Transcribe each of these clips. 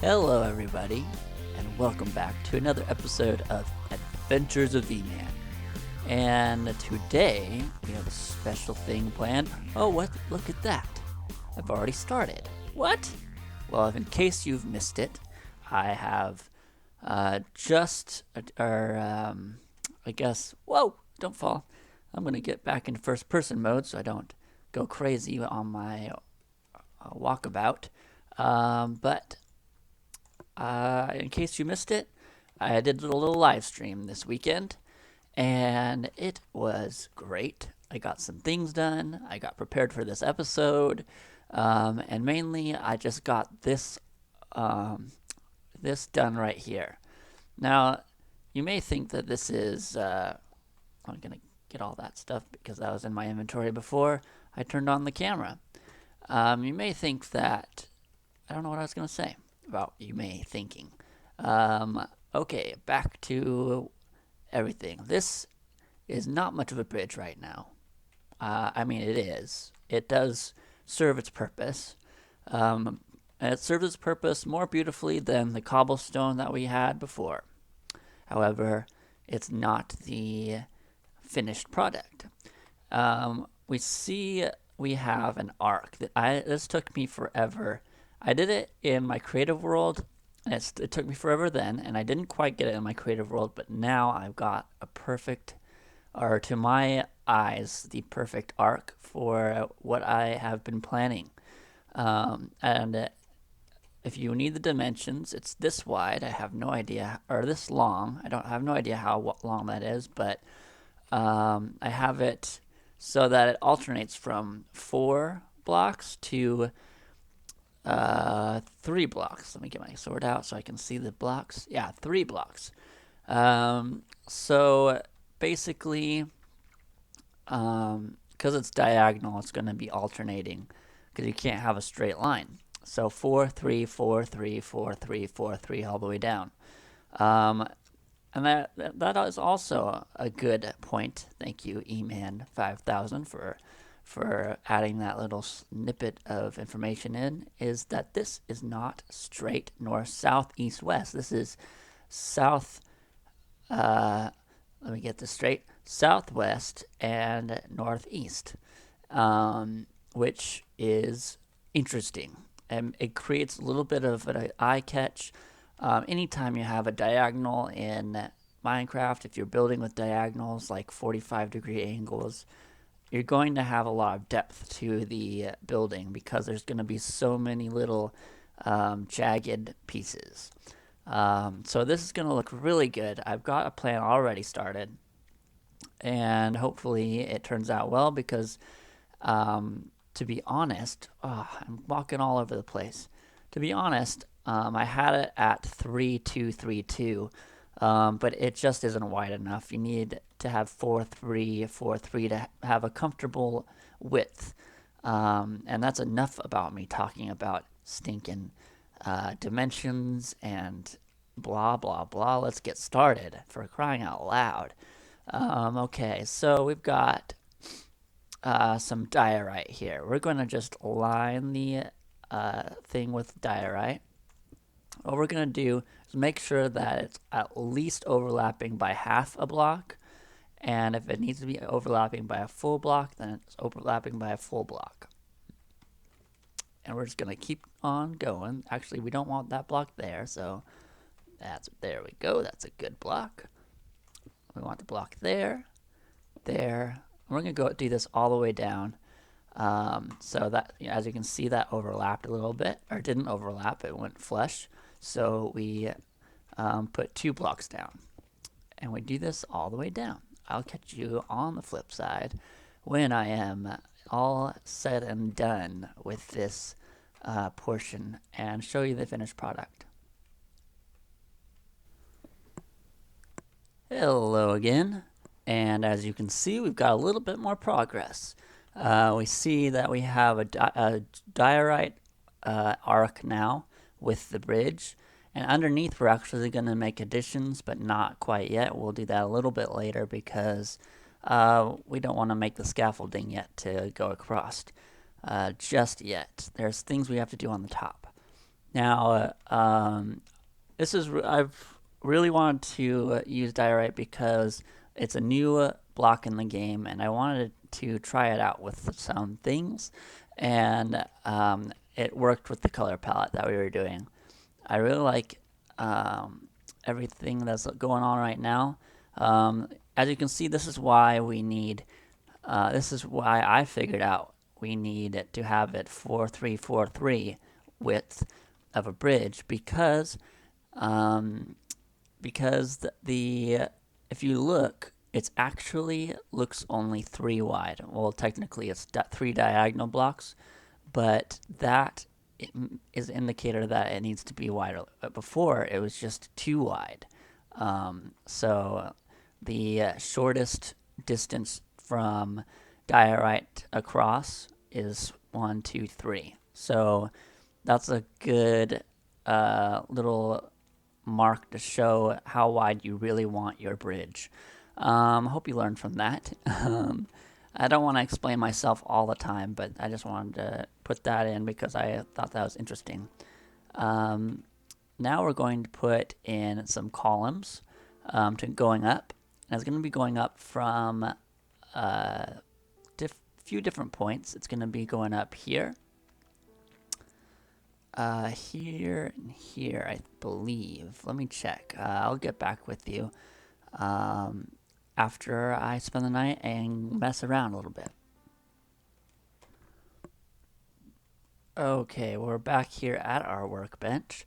Hello, everybody, and welcome back to another episode of Adventures of E-Man. And today we have a special thing planned. Oh, what? Look at that! I've already started. What? Well, in case you've missed it, I have I guess. Whoa! Don't fall. I'm gonna get back into first-person mode so I don't go crazy on my walkabout. But in case you missed it, I did a little live stream this weekend, and it was great. I got some things done. I got prepared for this episode, and mainly I just got this done right here. Now, you may think that this is I'm gonna get all that stuff because that was in my inventory before I turned on the camera. You may think that I don't know what I was gonna say about you may thinking. Okay, back to everything. This is not much of a bridge right now. I mean, it is. It does serve its purpose. And it serves its purpose more beautifully than the cobblestone that we had before. However, it's not the finished product. We see we have an arc that this took me forever. I did it in my creative world, and it took me forever then, and I didn't quite get it in my creative world, but now I've got a perfect, or to my eyes, the perfect arc for what I have been planning. And if you need the dimensions, it's this wide. I have no idea, or this long. I have no idea how long that is, but I have it so that it alternates from 4 blocks to 3 blocks. Let me get my sword out so I can see the blocks. Yeah, 3 blocks. So basically, because it's diagonal, it's going to be alternating because you can't have a straight line. So 4, 3, 4, 3, 4, 3, 4, 3, all the way down. And that is also a good point. Thank you, eman 5000 for adding that little snippet of information in. Is that this is not straight north, south, east, west. This is south. Let me get this straight: southwest and northeast, which is interesting, and it creates a little bit of an eye catch. Anytime you have a diagonal in Minecraft, if you're building with diagonals like 45-degree angles, you're going to have a lot of depth to the building because there's going to be so many little jagged pieces. So this is going to look really good. I've got a plan already started, and hopefully it turns out well because, to be honest, I'm walking all over the place. To be honest, I had it at 3232, but it just isn't wide enough. You need to have 4343 to have a comfortable width. And that's enough about me talking about stinking dimensions and blah, blah, blah. Let's get started, for crying out loud. Okay, so we've got some diorite here. We're going to just line the thing with diorite. What we're going to do is make sure that it's at least overlapping by half a block. And if it needs to be overlapping by a full block, then it's overlapping by a full block. And we're just going to keep on going. Actually, we don't want that block there, so there we go. That's a good block. We want the block there, there. We're going to go do this all the way down. So that, as you can see, that overlapped a little bit, or didn't overlap, it went flush. So we put 2 blocks down, and we do this all the way down. I'll catch you on the flip side when I am all said and done with this portion and show you the finished product. Hello again, and as you can see, we've got a little bit more progress. We see that we have a diorite arc now with the bridge, and underneath we're actually going to make additions, but not quite yet. We'll do that a little bit later because we don't want to make the scaffolding yet to go across just yet. There's things we have to do on the top. Now, I've really wanted to use diorite because it's a new block in the game, and I wanted to try it out with some things, and it worked with the color palette that we were doing. I really like everything that's going on right now. As you can see, this is why we need. This is why I figured out we need to have it 4343 width of a bridge um, because if you look, it's actually looks only 3 wide. Well, technically it's 3 diagonal blocks, but that is an indicator that it needs to be wider. But before it was just 2 wide. So the shortest distance from diorite across is 1, 2, 3. So that's a good little mark to show how wide you really want your bridge. Hope you learned from that. I don't want to explain myself all the time, but I just wanted to put that in because I thought that was interesting. Now we're going to put in some columns to going up. And it's going to be going up from a few different points. It's going to be going up here, here, and here, I believe. Let me check. I'll get back with you after I spend the night and mess around a little bit. Okay, we're back here at our workbench.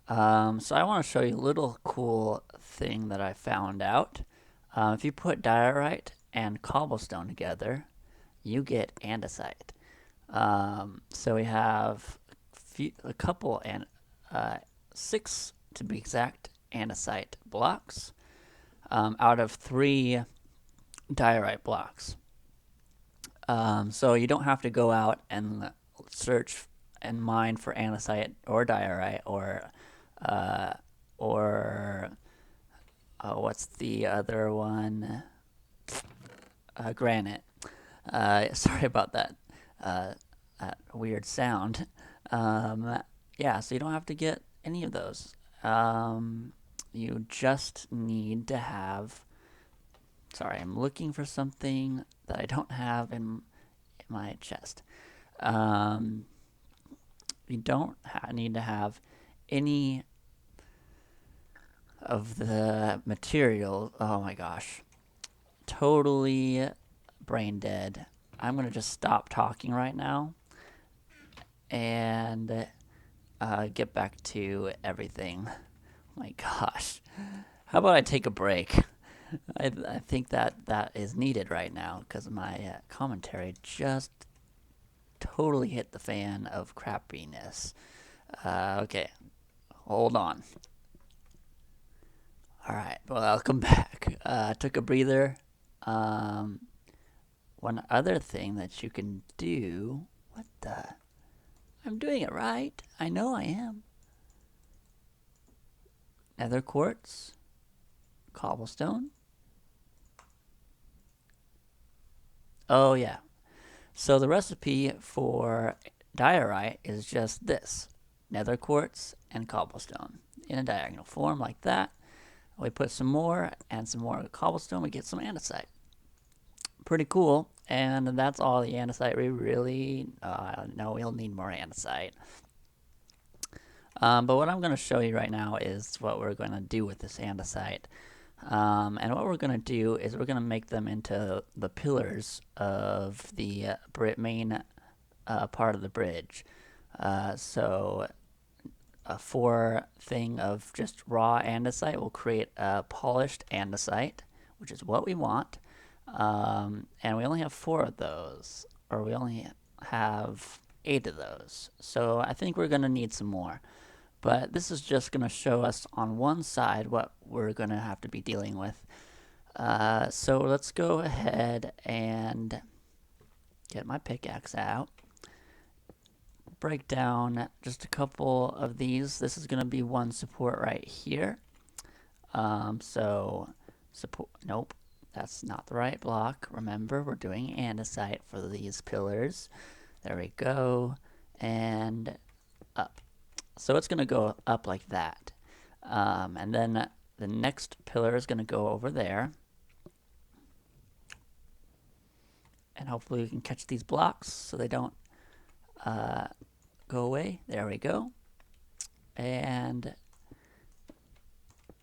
So I want to show you a little cool thing that I found out. If you put diorite and cobblestone together, you get andesite. So we have a couple and 6 to be exact andesite blocks out of 3 diorite blocks. So you don't have to go out and search and mine for andesite or diorite or what's the other one? Granite. Sorry about that. That weird sound. Yeah, so you don't have to get any of those. You just need to have. Sorry, I'm looking for something that I don't have in my chest. You don't need to have any of the material. Oh my gosh. Totally brain dead. I'm going to just stop talking right now and get back to everything. Oh my gosh. How about I take a break? I think that is needed right now because my commentary just totally hit the fan of crappiness. Okay, hold on. Alright, well, I'll come back. Took a breather. One other thing that you can do. What the? I'm doing it right. I know I am. Nether quartz, cobblestone. Oh, yeah. So the recipe for diorite is just this: nether quartz and cobblestone in a diagonal form like that. We put some more and some more cobblestone, we get some andesite. Pretty cool. And that's all the andesite we really. No, we'll need more andesite. But what I'm going to show you right now is what we're going to do with this andesite. And what we're going to do is we're going to make them into the pillars of the main part of the bridge. So a 4 thing of just raw andesite will create a polished andesite, which is what we want. And we only have 4 of those, or we only have 8 of those. So I think we're going to need some more. But this is just going to show us on one side what we're going to have to be dealing with. So let's go ahead and get my pickaxe out. Break down just a couple of these. This is going to be one support right here. Support, nope, that's not the right block. Remember, we're doing andesite for these pillars. There we go, and up. So it's going to go up like that. And then the next pillar is going to go over there. And hopefully we can catch these blocks so they don't go away. There we go. And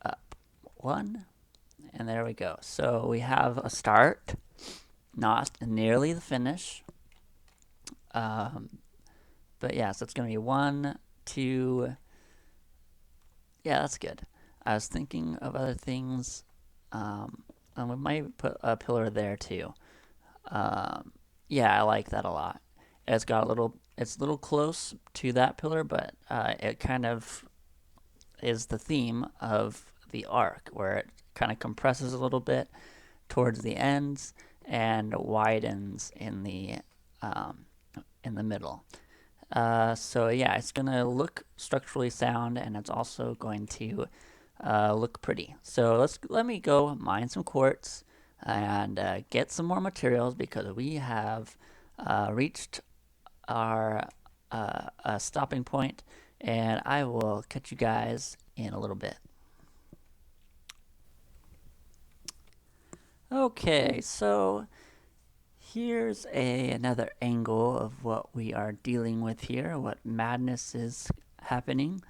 up. One. And there we go. So we have a start, not nearly the finish. But yeah, so it's going to be 1, 2. Yeah, that's good. I was thinking of other things. And we might put a pillar there too. Yeah, I like that a lot. It's got it's a little close to that pillar, but it kind of is the theme of the arc, where it kind of compresses a little bit towards the ends and widens in the middle. So yeah, it's gonna look structurally sound, and it's also going to look pretty. So let me go mine some quartz and get some more materials, because we have reached our stopping point, and I will catch you guys in a little bit. Okay, so here's another angle of what we are dealing with here, what madness is happening.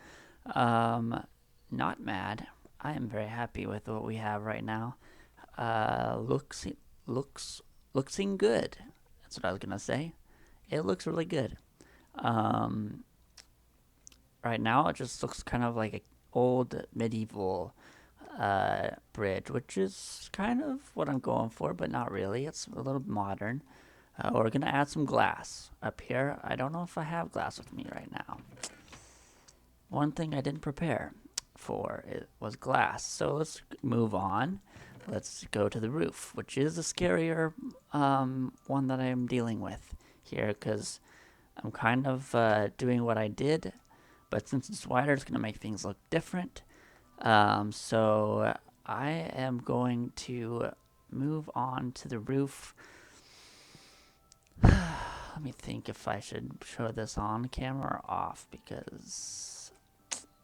Not mad. I am very happy with what we have right now. Looks looks looking good. That's what I was gonna say. It looks really good. Um, right now, it just looks kind of like an old medieval bridge, which is kind of what I'm going for, but not really. It's a little modern. We're gonna add some glass up here. I don't know if I have glass with me right now. One thing I didn't prepare for it was glass. So let's move on. Let's go to the roof, which is a scarier one that I'm dealing with here, because I'm kind of doing what I did, but since it's wider, it's going to make things look different. So I am going to move on to the roof. Let me think if I should show this on camera or off, because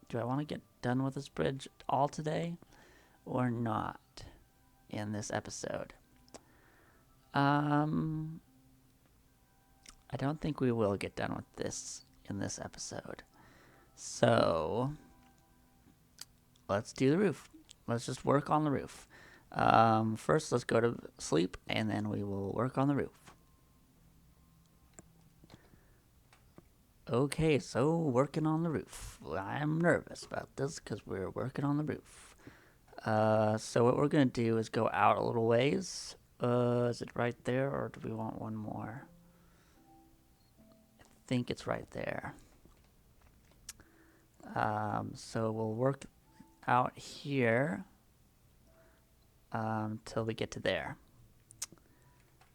do I want to get done with this bridge all today or not in this episode? I don't think we will get done with this in this episode. So let's do the roof. Let's just work on the roof. First, let's go to sleep, and then we will work on the roof. Okay, so working on the roof. I'm nervous about this because we're working on the roof. So what we're going to do is go out a little ways. Is it right there, or do we want one more? I think it's right there. So we'll work out here till we get to there.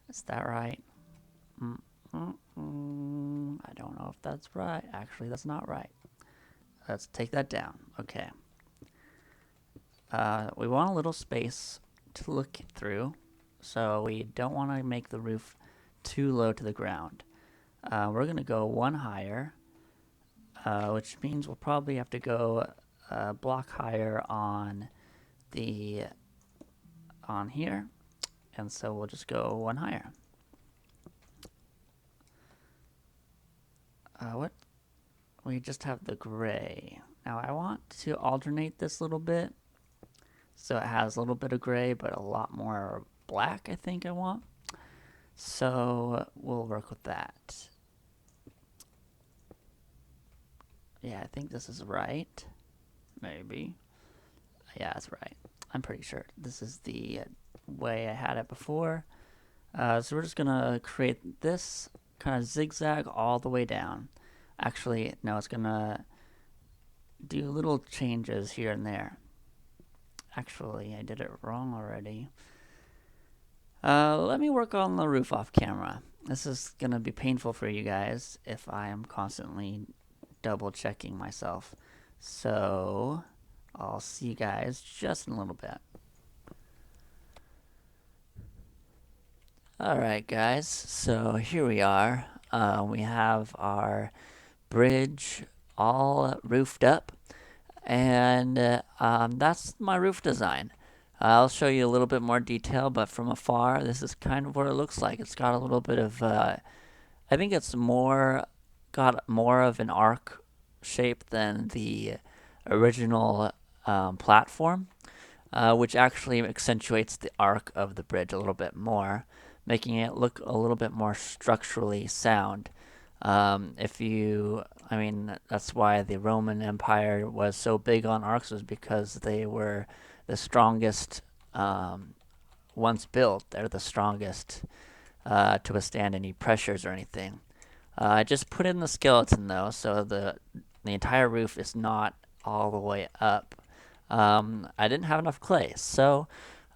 Is that right? I don't know if that's right. Actually, that's not right. Let's take that down. Okay. We want a little space to look through, so we don't want to make the roof too low to the ground. We're going to go one higher, which means we'll probably have to go a block higher on here, and so we'll just go one higher. What? We just have the gray. Now I want to alternate this a little bit, so it has a little bit of gray, but a lot more black, I think I want. So we'll work with that. Yeah, I think this is right. Maybe. Yeah, that's right. I'm pretty sure. This is the way I had it before. So we're just going to create this kind of zigzag all the way down. Actually, no, it's going to do little changes here and there. Actually, I did it wrong already. Let me work on the roof off camera. This is going to be painful for you guys if I am constantly double checking myself. So I'll see you guys just in a little bit. Alright guys, so here we are. We have our bridge all roofed up, and that's my roof design. I'll show you a little bit more detail, but from afar, this is kind of what it looks like. It's got a little bit of, I think it's got more of an arc shape than the original platform, which actually accentuates the arc of the bridge a little bit more, making it look a little bit more structurally sound. I mean, that's why the Roman Empire was so big on arcs, was because they were the strongest once built. They're the strongest to withstand any pressures or anything. I just put in the skeleton though, so the entire roof is not all the way up. I didn't have enough clay, so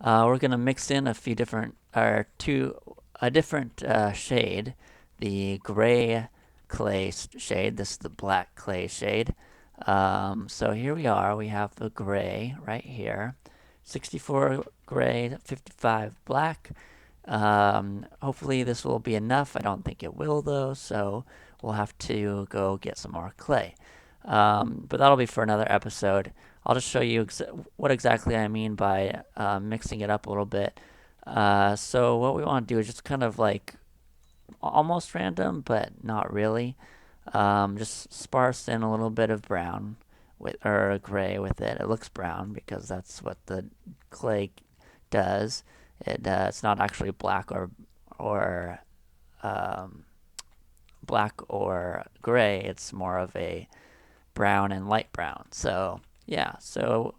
we're gonna mix in a few different, or a different shade, the gray clay shade. This is the black clay shade. So here we are. We have the gray right here, 64 gray, 55 black. Hopefully this will be enough. I don't think it will though, so we'll have to go get some more clay. But that'll be for another episode. I'll just show you what exactly I mean by mixing it up a little bit. So what we want to do is just kind of like almost random, but not really. Just sparse in a little bit of brown or gray with it. It looks brown because that's what the clay does. It's not actually or black or gray. It's more of a brown and light brown. So yeah, so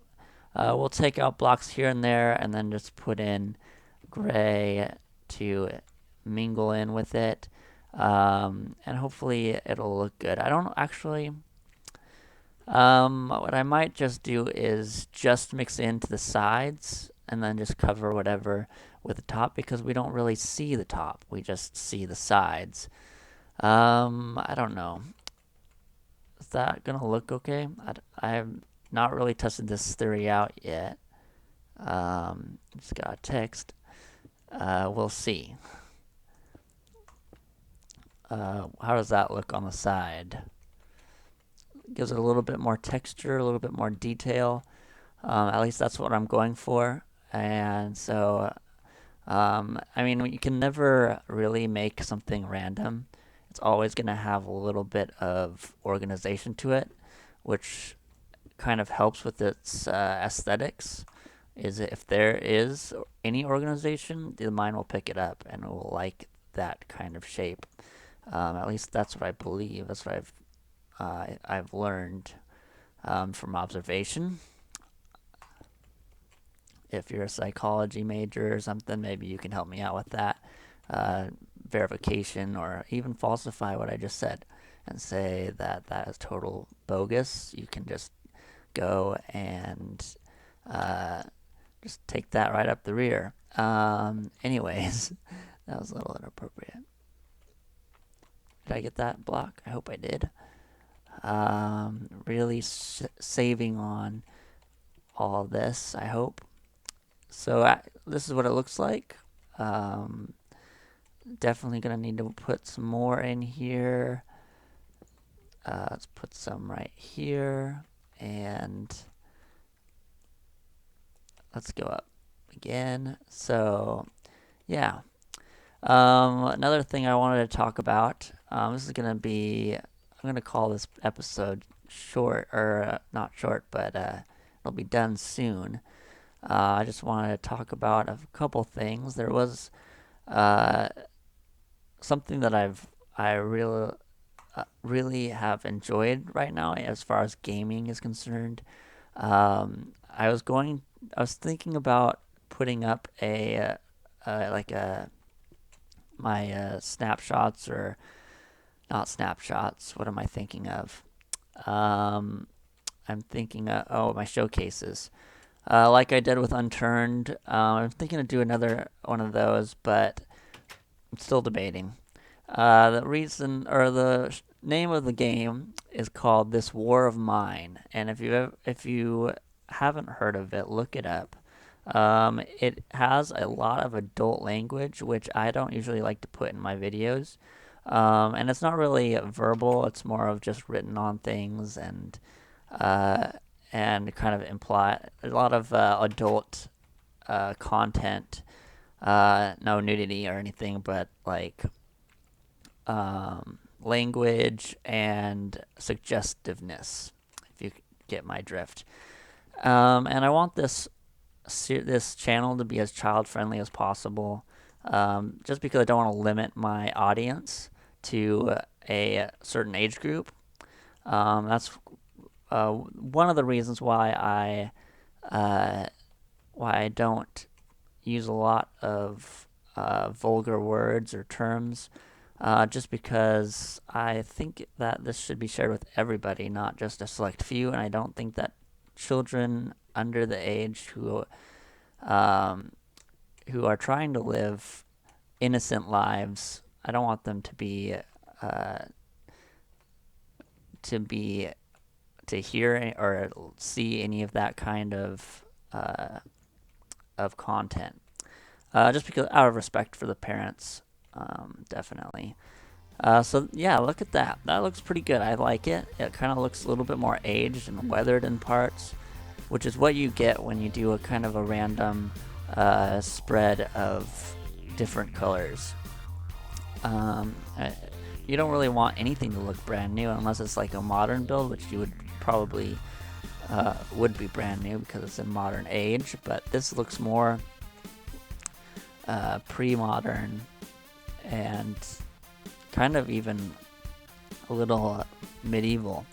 we'll take out blocks here and there, and then just put in gray to mingle in with it, and hopefully it'll look good. I don't actually. What I might just do is just mix into the sides and then just cover whatever with the top, because we don't really see the top. We just see the sides. I don't know. Is that gonna look okay? I have not really tested this theory out yet. Just got text. We'll see. How does that look on the side? Gives it a little bit more texture, a little bit more detail. At least that's what I'm going for. And so, I mean, you can never really make something random. It's always going to have a little bit of organization to it, which kind of helps with its aesthetics. Is if there is any organization, the mind will pick it up and will like that kind of shape. At least that's what I believe. That's what I've learned from observation. If you're a psychology major or something, maybe you can help me out with that. Verification, or even falsify what I just said and say that that is total bogus. You can just go and just take that right up the rear. Anyways, that was a little inappropriate. Did I get that block? I hope I did. Really saving on all of this, I hope. So this is what it looks like. Definitely gonna need to put some more in here. Let's put some right here, and let's go up again. So yeah, another thing I wanted to talk about. This is gonna be, I'm gonna call this episode short, or not short, but it'll be done soon. I just wanted to talk about a couple things. There was something that I really have enjoyed right now as far as gaming is concerned. I was thinking about putting up my snapshots, or not snapshots. What am I thinking of? I'm thinking my showcases. Like I did with Unturned. I'm thinking to do another one of those, but I'm still debating. The reason, or the name of the game is called This War of Mine, and if you haven't heard of it, look it up. It has a lot of adult language, which I don't usually like to put in my videos. And it's not really verbal, it's more of just written on things uh, and kind of imply a lot of adult content, no nudity or anything, but like language and suggestiveness, if you get my drift. And I want this channel to be as child friendly as possible, just because I don't want to limit my audience to a certain age group. That's one of the reasons why I don't use a lot of vulgar words or terms, just because I think that this should be shared with everybody, not just a select few. And I don't think that children under the age um, who are trying to live innocent lives, I don't want them uh, to be to hear or see any of that kind of content. Just because out of respect for the parents, definitely. So yeah, look at that. That looks pretty good. I like it. It kind of looks a little bit more aged and weathered in parts, which is what you get when you do a kind of a random spread of different colors. Um, uh, you don't really want anything to look brand new unless it's like a modern build, which you would probably would be brand new because it's in modern age. But this looks more pre-modern and kind of even a little medieval.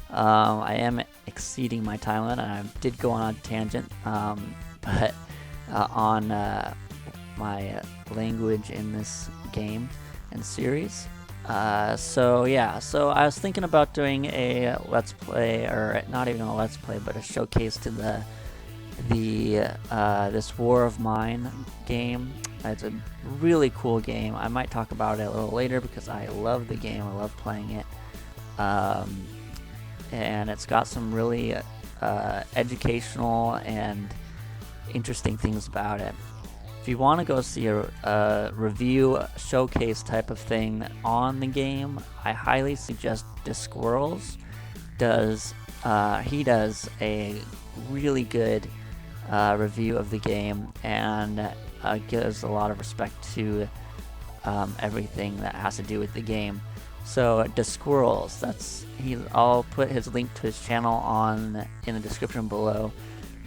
I am exceeding my time limit, and I did go on a tangent, but on my language in this game and series. So yeah, so I was thinking about doing a let's play, or not even a let's play, but a showcase to the this War of Mine game. It's a really cool game. I might talk about it a little later because I love the game. I love playing it, and it's got some really educational and interesting things about it. If you want to go see a review showcase type of thing on the game, I highly suggest Discworlds. He does a really good review of the game, and gives a lot of respect to everything that has to do with the game. So Discworlds, I'll put his link to his channel in the description below.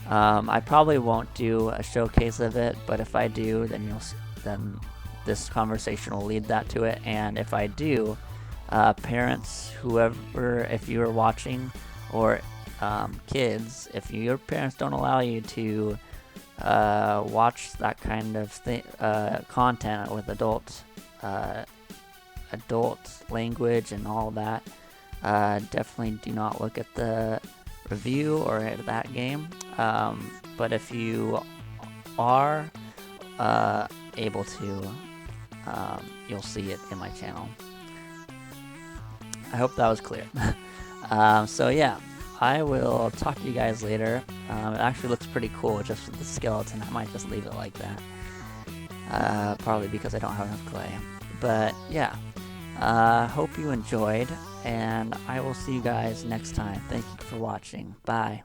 I probably won't do a showcase of it, but if I do, then this conversation will lead that to it. And if I do, parents, whoever, if you are watching, or kids, if your parents don't allow you to watch that kind of content with adult language and all that, definitely do not look at the review or at that game. But if you are able to, you'll see it in my channel. I hope that was clear. So yeah, I will talk to you guys later. It actually looks pretty cool just with the skeleton. I might just leave it like that. Probably because I don't have enough clay. But yeah, hope you enjoyed, and I will see you guys next time. Thank you for watching. Bye.